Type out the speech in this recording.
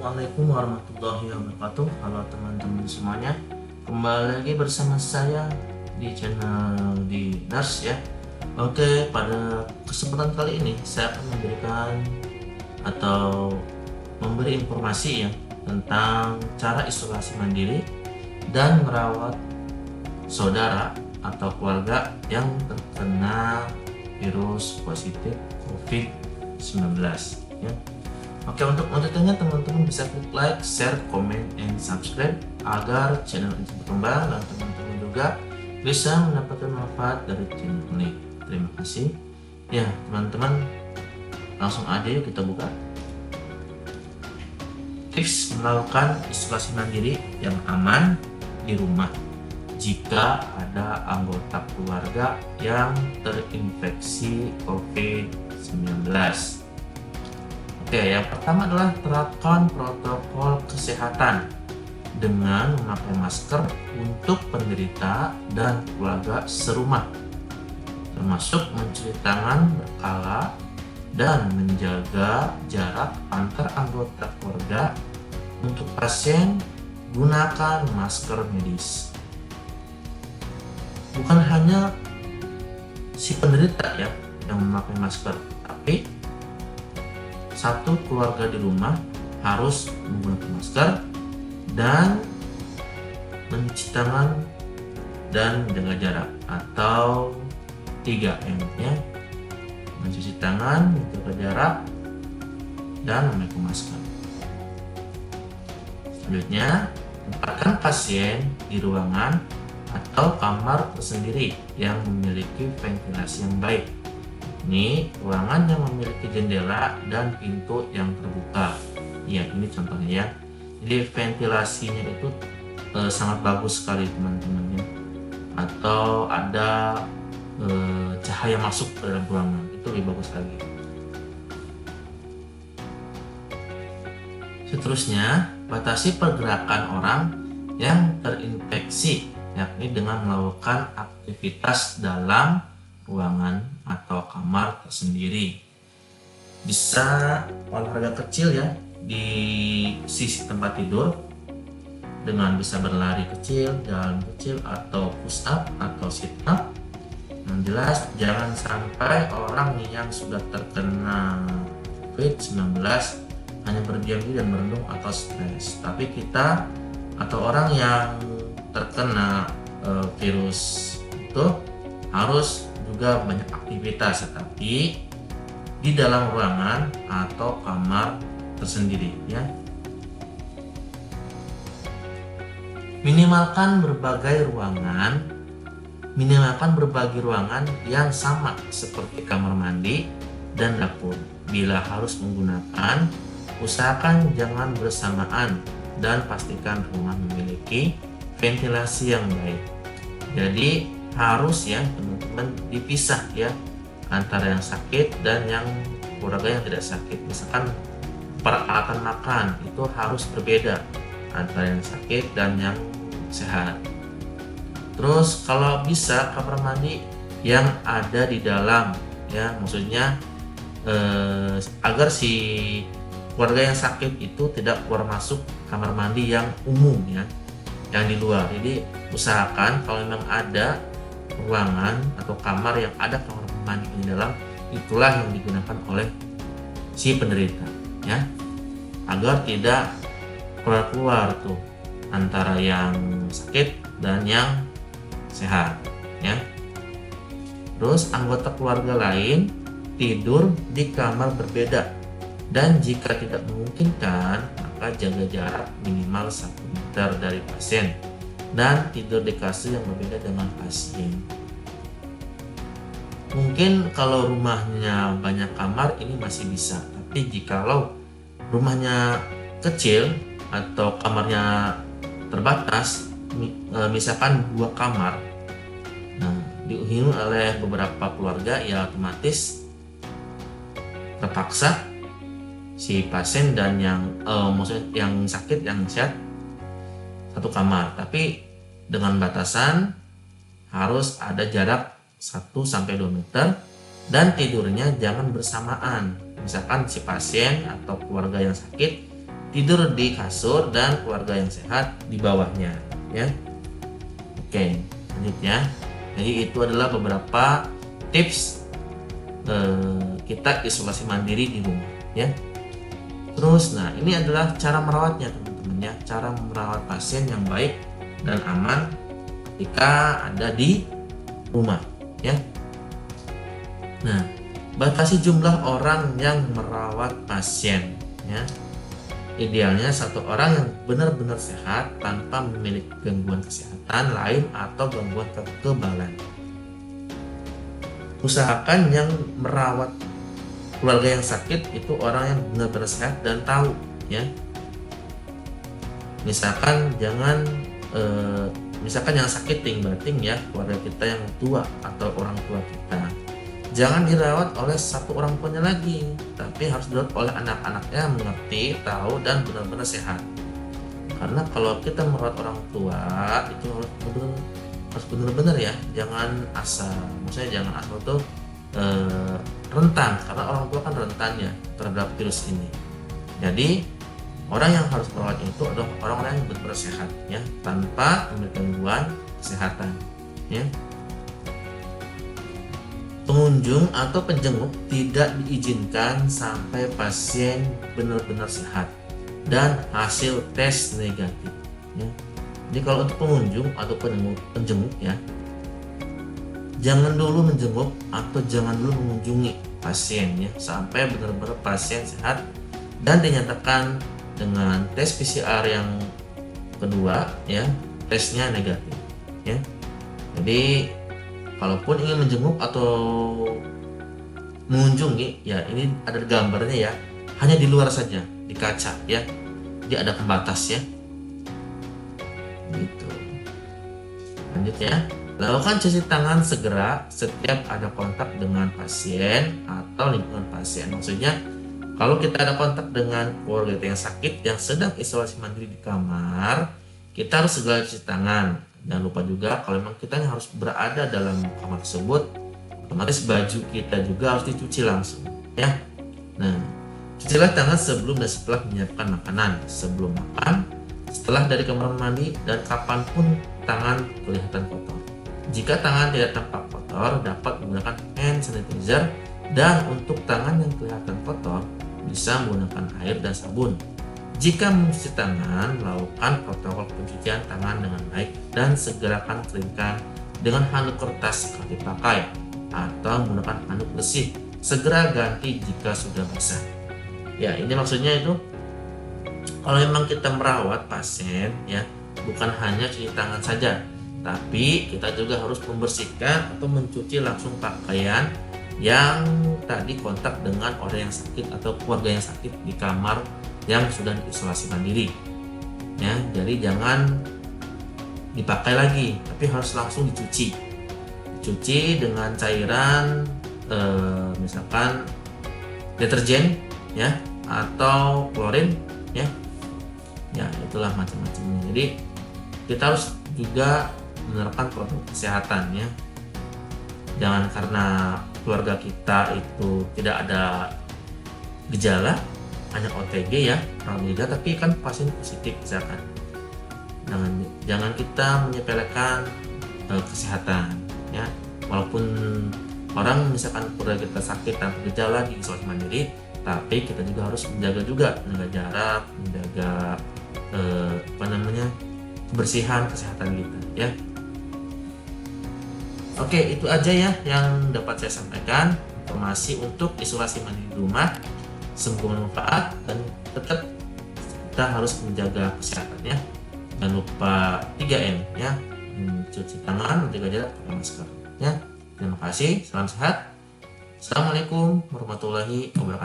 Assalamualaikum warahmatullahi wabarakatuh. Halo teman-teman semuanya, kembali lagi bersama saya di channel di Nurse ya. Oke, pada kesempatan kali ini saya akan memberikan atau memberi informasi ya tentang cara isolasi mandiri dan merawat saudara atau keluarga yang terkena virus positif COVID-19 ya. Oke, untuk lanjutannya teman-teman bisa klik like, share, comment, and subscribe agar channel ini berkembang dan teman-teman juga bisa mendapatkan manfaat dari channel ini. Terima kasih. Ya, teman-teman, langsung aja yuk kita buka. Tips melakukan isolasi mandiri yang aman di rumah jika ada anggota keluarga yang terinfeksi COVID-19. Oke, yang pertama adalah terapkan protokol kesehatan dengan memakai masker untuk penderita dan keluarga serumah, termasuk mencuci tangan berkala dan menjaga jarak antar anggota keluarga. Untuk pasien, gunakan masker medis. Bukan hanya si penderita ya yang memakai masker, tapi satu keluarga di rumah harus menggunakan masker dan mencuci tangan dan menjaga jarak atau 3M ya, mencuci tangan, menjaga jarak, dan memakai masker. Selanjutnya, tempatkan pasien di ruangan atau kamar tersendiri yang memiliki ventilasi yang baik. Ini ruangan yang memiliki jendela dan pintu yang terbuka. Ya, ini contohnya ya. Jadi ventilasinya itu sangat bagus sekali teman-teman ya. Atau ada cahaya masuk ke dalam ruangan, itu lebih bagus lagi. Seterusnya, batasi pergerakan orang yang terinfeksi, yakni dengan melakukan aktivitas dalam ruangan atau kamar tersendiri. Bisa olahraga kecil ya di sisi tempat tidur dengan bisa berlari kecil, jalan kecil, atau push up atau sit up. Yang jelas jangan sampai orang yang sudah terkena COVID-19 hanya berdiam diri dan merenung atau stres, tapi kita atau orang yang terkena virus itu harus juga banyak aktivitas, tetapi di dalam ruangan atau kamar tersendiri ya. Minimalkan berbagi ruangan yang sama seperti kamar mandi dan dapur. Bila harus menggunakan, usahakan jangan bersamaan dan pastikan rumah memiliki ventilasi yang baik. Jadi harus ya teman-teman dipisah ya antara yang sakit dan yang keluarga yang tidak sakit. Misalkan peralatan makan itu harus berbeda antara yang sakit dan yang sehat. Terus kalau bisa kamar mandi yang ada di dalam ya, maksudnya agar si keluarga yang sakit itu tidak keluar masuk kamar mandi yang umum ya, yang di luar. Jadi usahakan kalau memang ada ruangan atau kamar yang ada kamar mandi di dalam, itulah yang digunakan oleh si penderita ya, agar tidak keluar tuh antara yang sakit dan yang sehat ya. Terus anggota keluarga lain tidur di kamar berbeda, dan jika tidak memungkinkan maka jaga jarak minimal 1 meter dari pasien dan tidur di kasur yang berbeda dengan pasien. Mungkin kalau rumahnya banyak kamar ini masih bisa, tapi jikalau rumahnya kecil atau kamarnya terbatas, misalkan 2 kamar, nah dihuni oleh beberapa keluarga, ya otomatis terpaksa si pasien dan yang maksudnya yang sakit yang sehat 1 kamar, tapi dengan batasan harus ada jarak 1-2 meter dan tidurnya jangan bersamaan. Misalkan si pasien atau keluarga yang sakit tidur di kasur dan keluarga yang sehat di bawahnya, ya. Oke, lanjut ya. Jadi itu adalah beberapa tips kita isolasi mandiri di rumah, ya. Terus, nah ini adalah cara merawatnya teman-teman ya, cara merawat pasien yang baik dan aman jika ada di rumah, ya. Nah, batasi jumlah orang yang merawat pasien, ya. Idealnya satu orang yang benar-benar sehat tanpa memiliki gangguan kesehatan lain atau gangguan kekebalan. Usahakan yang merawat keluarga yang sakit itu orang yang benar-benar sehat dan tahu, ya. Misalkan misalkan yang sakit ting-bating ya, keluarga kita yang tua atau orang tua kita. Jangan dirawat oleh satu orang tuanya lagi, tapi harus dirawat oleh anak-anaknya yang mengerti, tahu, dan benar-benar sehat. Karena kalau kita merawat orang tua itu harus benar-benar ya, jangan asal. Maksudnya jangan asal tuh rentan, karena orang tua kan rentan ya terhadap virus ini. Jadi orang yang harus merawat itu adalah orang-orang yang benar-benar sehat ya, tanpa memiliki gangguan kesehatan, ya. Pengunjung atau penjenguk tidak diizinkan sampai pasien benar-benar sehat dan hasil tes negatif, ya. Jadi kalau untuk pengunjung atau penjenguk ya, jangan dulu menjenguk atau jangan dulu mengunjungi pasien ya sampai benar-benar pasien sehat dan dinyatakan dengan tes PCR yang kedua ya, tesnya negatif, ya. Jadi kalaupun ingin menjenguk atau mengunjungi ya, ini ada gambarnya ya, hanya di luar saja, di kaca ya, jadi ada pembatas ya, gitu. Lanjut ya, lakukan cuci tangan segera setiap ada kontak dengan pasien atau lingkungan pasien. Maksudnya kalau kita ada kontak dengan keluarga kita yang sakit yang sedang isolasi mandiri di kamar, kita harus segera cuci tangan. Jangan lupa juga kalau memang kita harus berada dalam kamar tersebut, otomatis baju kita juga harus dicuci langsung, ya. Nah, cucilah tangan sebelum dan setelah menyiapkan makanan, sebelum makan, setelah dari kamar mandi, dan kapanpun tangan kelihatan kotor. Jika tangan tidak tampak kotor, dapat menggunakan hand sanitizer, dan untuk tangan yang kelihatan kotor bisa menggunakan air dan sabun. Jika mencuci tangan, lakukan protokol pencucian tangan dengan baik dan segerakan keringkan dengan handuk kertas kalau dipakai atau menggunakan handuk bersih. Segera ganti jika sudah basah. Ya, ini maksudnya itu kalau memang kita merawat pasien ya, bukan hanya cuci tangan saja, tapi kita juga harus membersihkan atau mencuci langsung pakaian yang tadi kontak dengan orang yang sakit atau keluarga yang sakit di kamar yang sudah diisolasi mandiri, ya. Jadi jangan dipakai lagi, tapi harus langsung dicuci dengan cairan misalkan deterjen ya, atau klorin ya, itulah macam-macamnya. Jadi kita harus juga menerapkan protokol kesehatan ya. Jangan karena keluarga kita itu tidak ada gejala, hanya OTG ya, alhamdulillah, tapi kan pasien positif misalkan. Jangan kita menyepelekan kesehatan ya. Walaupun orang misalkan keluarga kita sakit tanpa gejala di isolasi mandiri, tapi kita juga harus menjaga jarak, menjaga kebersihan kesehatan kita ya. Oke, itu aja ya yang dapat saya sampaikan, informasi untuk isolasi mandiri di rumah. Semoga bermanfaat dan tetap kita harus menjaga kesehatannya. Jangan lupa 3M ya, mencuci tangan, menjaga jarak, pakai masker ya. Terima kasih, salam sehat. Assalamualaikum warahmatullahi wabarakatuh.